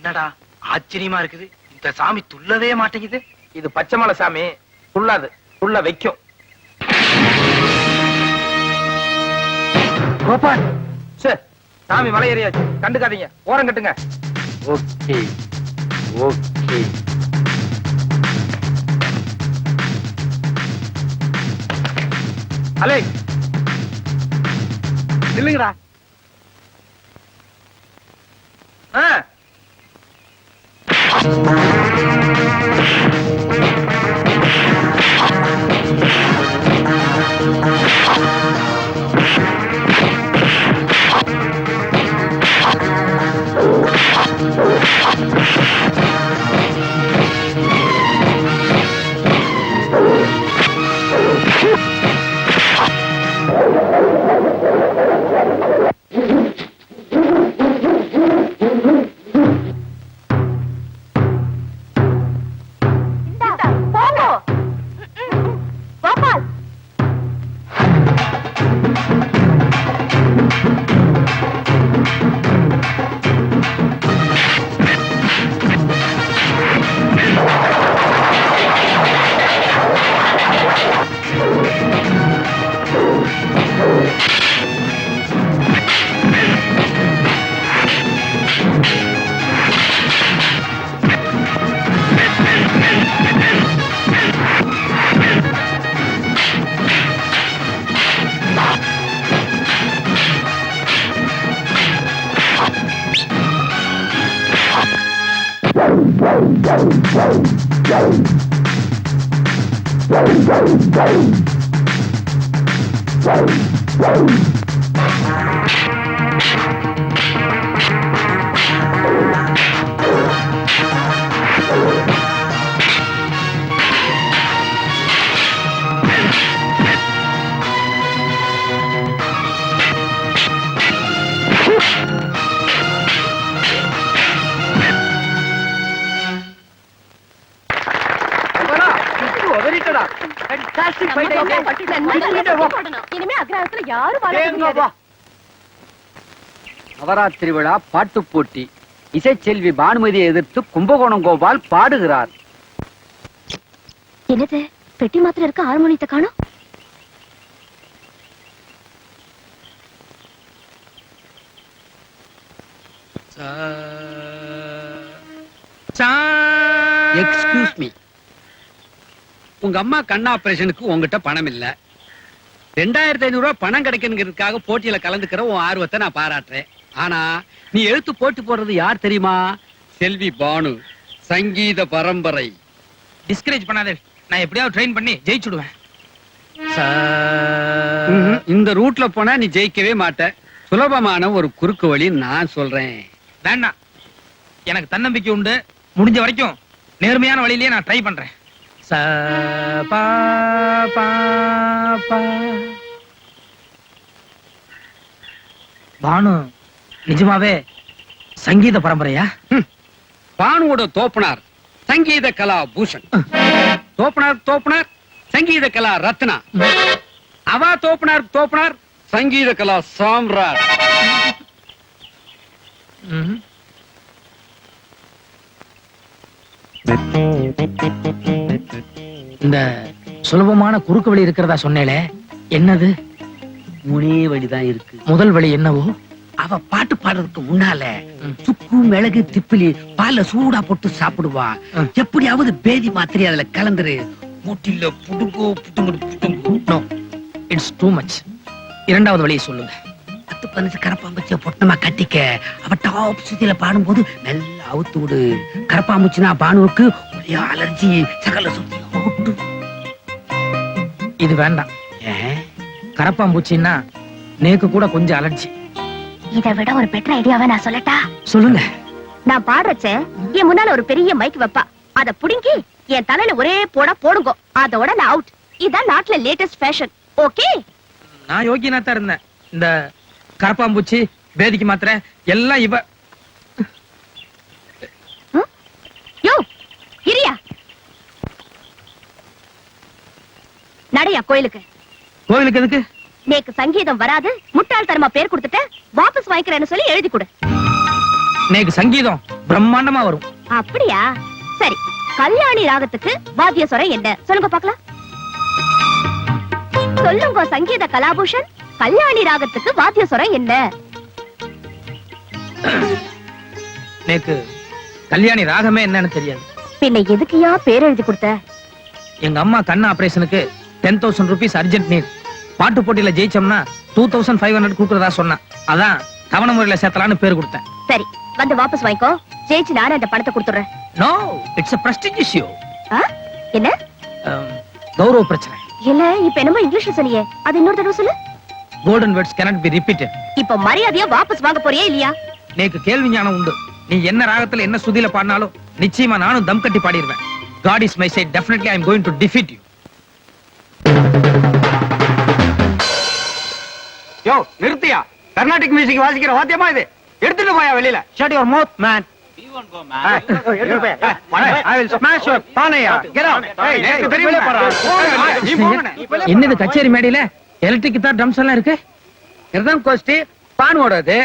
என்னடா ஆச்சரியமா இருக்குது, இந்த சாமி துள்ளவே மாட்டேங்குது. இது பச்சைமலை சாமி, துள்ளாது, துள்ள வைக்கும். கோபால், சே, சாமி மலை ஏறியாச்சு, கண்டுக்காதீங்க, ஓரம் கட்டுங்க. Okay okay. அலே இல்லைங்கடா. நவராத்திரி விழா பாட்டு போட்டி. இசைச்செல்வி பானுமதியை எதிர்த்து கும்பகோணம் கோபால் பாடுகிறார். என்னது பெட்டி மாத்திரம் இருக்க, ஹார்மோனியத்தை காணோம். எக்ஸ்கியூஸ் மீ, உங்க அம்மா கண் ஆபரேஷனுக்கு உங்ககிட்ட பணம் இல்ல. 2500 ரூபாய் பணம் கிடைக்குங்கிறதுக்காக போட்டியில கலந்துக்கிற உன் ஆர்வத்தை நான் பாராட்டுறேன். ஆனா நீ எழுத்து போட்டி போடுறது யார் தெரியுமா? செல்வி பானு, சங்கீத பரம்பரை. டிஸ்கரேஜ் பண்ணாதே, நான் எப்படியாவது ட்ரெயின் பண்ணி ஜெயிச்சுடுவேன். இந்த ரூட்ல போனா நீ ஜெயிக்கவே மாட்ட. சுலபமான ஒரு குறுக்கு வழி நான் சொல்றேன். வேண்டாம், எனக்கு தன்னம்பிக்கை உண்டு. முடிஞ்ச வரைக்கும் நேர்மையான வழியிலேயே நான் ட்ரை பண்றேன். பானு நிஜமாவே சங்கீத பரம்பரையா? பானுவோட தோப்பனார் சங்கீத கலா பூஷன், தோப்பனார் சங்கீத கலா ரத்னா, அவா தோப்பனார் சங்கீத கலா சாம்ராட். இந்த சுலபமான குறுக்கு வழி இருக்கிறதா சொன்னேளே, என்னது? மூணே வழிதான் இருக்கு. முதல் வழி என்னவோ? அவ பாட்டு பாடுறதுக்கு முன்னால சுக்கு மிளகு திப்பிலி பால்ல சூடா போட்டு சாப்பிடுவா. எப்படியாவது பேதி மாத்திரை அதுல கலந்துரு. மூட்டில புடுங்கோ புடுங்கு. No, it's too much. இரண்டாவது வழியை சொல்லுங்க. 10-15 கரப்பாம்பூச்சிய பொட்டமா கட்டிக்க. அவ டாப் சுத்தியில பாடும்போது நல்லா அவுத்து விடு. கரப்பாம்பூச்சினா பானுவுக்கு ஒரே அலர்ஜி, சகல சுத்தி அவுட்டு. இது வேண்டாம். கரப்பாம்பூச்சின்னா நேக்கு கூட கொஞ்சம் அலர்ஜி. இதை விட ஒரு பெட்டர் ஐடியாவை நான் சொல்லட்டா? சொல்லுங்க. நான் பாடுறச்ச என் முன்னால ஒரு பெரிய மைக் வைப்பா. அத புடுங்கி என் தலையில ஒரே போடுங்க. அதோட நான் அவுட். இதான் நாட்டுல லேட்டஸ்ட் ஃபேஷன். ஓகே? நான் யோகியனா தான் இருந்தேன். இந்த கரப்பாம்பூச்சி, பேதிக்கு மாத்திரை எல்லாம் இவ. யோ இரியா, நடையா கோயிலுக்கு. கோவிலுக்கு எதுக்கு? நேக்கு சங்கீதம் வராது, முட்டாள்தனமா பேர் கொடுத்துட்ட, வாபஸ் வாங்கிக்கிறேன்னு சொல்லி எழுதி கொடு. நேக்கு சங்கீதம் பிரம்மாண்டமா வரும். அப்படியா? சரி, கல்யாணி ராகத்துக்கு வாத்திய ஸ்வரம் என்ன சொல்லுங்க பாக்கலாம். சொல்லுங்க சங்கீத கலாபூஷன், கல்யாணி ராகத்துக்கு வாத்திய ஸ்வரம் என்ன? நேக்கு கல்யாணி ராகமே என்னன்னு தெரியாது. பின்ன எதுக்குயா பேர் எழுதி கொடுத்த? எங்க அம்மா கண்ணு ஆபரேஷனுக்கு 10,000 rupees அர்ஜென்ட் நீட். பாட்டு போட்டியில ஜெயிச்சோம்னா 2,500 கொடுக்கறதா சொன்னா. அதான் தவணை முறையில சேர்த்தலான்னு பேர் கொடுத்தேன். சரி, வந்து வாபஸ் வாங்கிக்கோ. ஜெயிச்சு நானே அந்த பணத்தை கொடுத்துறேன். No, it's a prestigious issue. என்ன கௌரவ பிரச்சனை. இல்ல, இப்ப என்னமோ இங்கிலீஷ்ல சொன்னியே, அது இன்னொரு தடவை சொல்லு. Golden words cannot be repeated. இப்ப மரியாதையா வாபஸ் வாங்க போறியா இல்லையா? நேக்கு கேள்வி ஞானம் உண்டு. நீ என்ன ராகத்துல என்ன சுதியில பாடினாலும் நிச்சயமா நானும் தம் கட்டி பாடிடுவேன். God is my side. Definitely I am going to defeat you. யோ நிறுத்தியா? கர்நாடிக் மியூசிக் வாசிக்கிற வாத்தியமா இது? எடுத்துட்டு போயா வெளியில. Shut your mouth man. I will smash your பானையா. Get out. எனக்கு தெரியுமா? நீ போங்கண்ணே. என்னது கச்சேரி மேடையில எலக்ட்ரிக் கிட்டார் ட்ரம்ஸ் எல்லாம் இருக்கு? ரிதம் கோஸ்ட் பானுவோடது.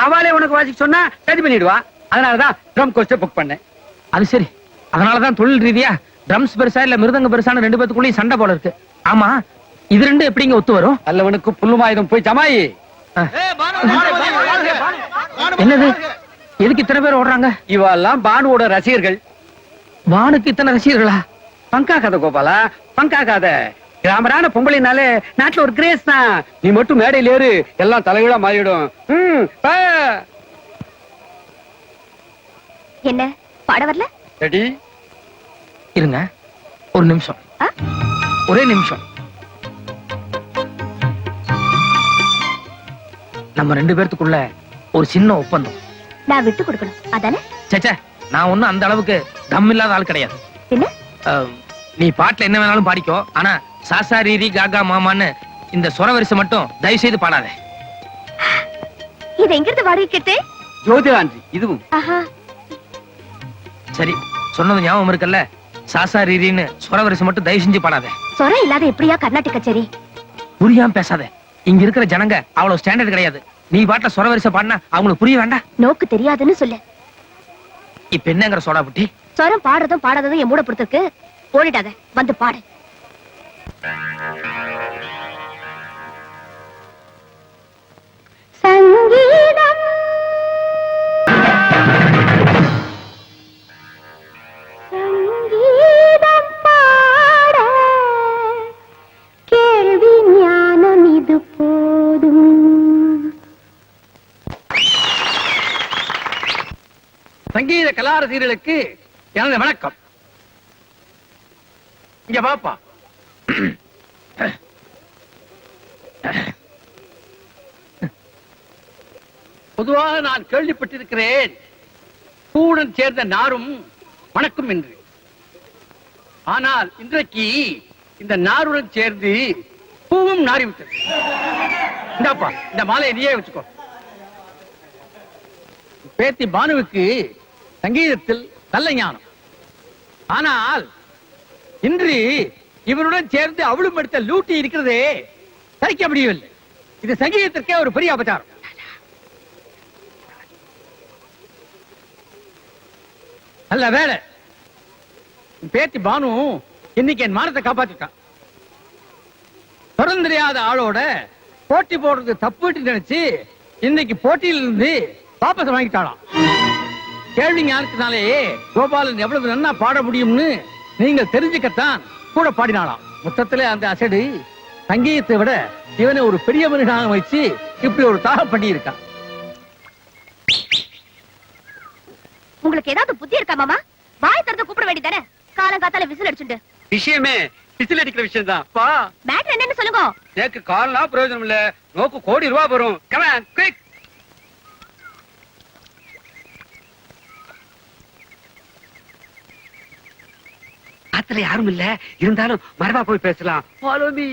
அவளே உனக்கு வாசிக்க சொன்னா சரி பண்ணிடுவா. அதனாலதான் ட்ரம் கோஸ்ட் புக் பண்ணேன். அது சரி. அதனாலதான் தொழில் ரீதியா ட்ரம்ஸ் பெருசா இல்ல மிருதங்க பெருசான ரெண்டு பேத்துக்குள்ளேயும் சண்டை போல இருக்கு. ஆமா, இது ரெண்டு எப்படிங்க ஒத்து வரும்? அல்லவனுக்கு புல்லுமாயுதம் போய் ஜமாயி. என்னது? எதுக்கு இத்தனை பேர் ஓடுறாங்க? இவெல்லாம் பானுவோட ரசிகர்கள். வானுக்கு இத்தனை ரசிகர்களா? பங்காக்காத கோபாலா, பங்காக்காத. கிராமரான பொம்பளைனாலே நாட்டுல ஒரு கிரேஸ் தான். நீ மட்டும் மேடையில் ஏறு, எல்லாம் தலைகீழா மாறிடும். என்ன பாட வரல? ரெடி? இருங்க ஒரு நிமிஷம். ஒரே நிமிஷம். நம்ம ரெண்டு பேர்த்துக்குள்ள ஒரு சின்ன ஒப்பந்தம். நான் விட்டு கொடுக்கணும் அதானே? சேச்சே, நான் ஒண்ணும் அந்த அளவுக்கு தம் இல்லாத ஆள் கிடையாது. என்ன? நீ பாட்டுல என்ன வேணாலும் பாடிக்கோ. ஆனா சாசா ரீரி காகா மாமான்னு இந்த சொர வரிசை மட்டும் தயவு செய்து பாடாத. இது எங்கிருந்து வாடிக்கிட்டு? ஜோதிராஞ்சி இதுவும். சரி, சொன்னது ஞாபகம் இருக்குல்ல? சாசா ரீரின்னு சொர வரிசை மட்டும் தயவு செஞ்சு பாடாத. சொரம் இல்லாத எப்படியா கர்நாடிக் கச்சேரி? புரியாம பேசாத. இங்க இருக்கிற ஜனங்க அவ்வளவு ஸ்டாண்டர்ட் கிடையாது. நீ பாட்டுல சொர வரிசை பாடினா அவங்களுக்கு புரிய வேண்டாம். நோக்கு தெரியாதுன்னு சொல்லு. இப்ப என்னங்கிற சோடா புட்டி? சொரம் பாடுறதும் பாடாததும் என் மூட பொறுத்திருக்கு. போடிடாத, வந்து பாடு. சங்கீதம் சங்கீதம் பாட கேள்வி ஞானம் இது போதும். சங்கீத கலாரசிகர்களுக்கு எனது வணக்கம். இங்க பாப்பா. பொதுவாக நான் கேள்விப்பட்டிருக்கிறேன், பூவுடன் சேர்ந்த நாரும் வணக்கம் என்று. ஆனால் இன்றைக்கு இந்த நாருடன் சேர்ந்து பூவும் நாறிவிட்டது. இந்தாப்பா, இந்த மாலையை நீயே வச்சுக்கோ. பேத்தி பானுவுக்கு சங்கீதத்தில் நல்ல ஞானம். ஆனால் இன்று இவருடன் சேர்ந்து அவளும் எடுத்த லூட்டி இருக்கிறதே சரிக்க முடியவில்லை. இது சங்கீதத்திற்கே ஒரு பெரிய அபச்சாரம். நல்ல வேலை, பேத்தி பானு இன்னைக்கு என் மானத்தை காப்பாத்திட்டான். தொடர்ந்து தெரியாத ஆளோட போட்டி போடுறது தப்புன்னு நினைச்சு இன்னைக்கு போட்டியில இருந்து வாபஸ் வாங்கிட்டாளாம். கேள்வி ஞானத்தினாலே கோபாலன் எவ்வளவு நன்னா பாட முடியும்னு நீங்கள் தெரிஞ்சுக்கத்தான் கூட பாடினாளாம். மொத்தத்துல அந்த அசடு சங்கீதத்தை விட இவனை ஒரு பெரிய மனிதனாக வச்சு இப்படி ஒரு தாக பண்ணி இருக்கான். உங்களுக்கு ஏதாவது புத்தி இருக்கா மாமா? வாய் திறந்து கூப்பிட வேண்டியதானே? காலங்காத்தால விசில் அடிச்சுண்டு. விஷயமே விசில் அடிக்கிற விஷயம் தான். மேட்டர் என்னன்னு சொல்லுங்க. எனக்கு கால்லாம் பிரயோஜனம் இல்ல, நோக்கு கோடி ரூபாய் வரும். Come on, quick. ஆத்துல யாரும் இல்ல, இருந்தாலும் மரபா போய் பேசலாம். Follow me.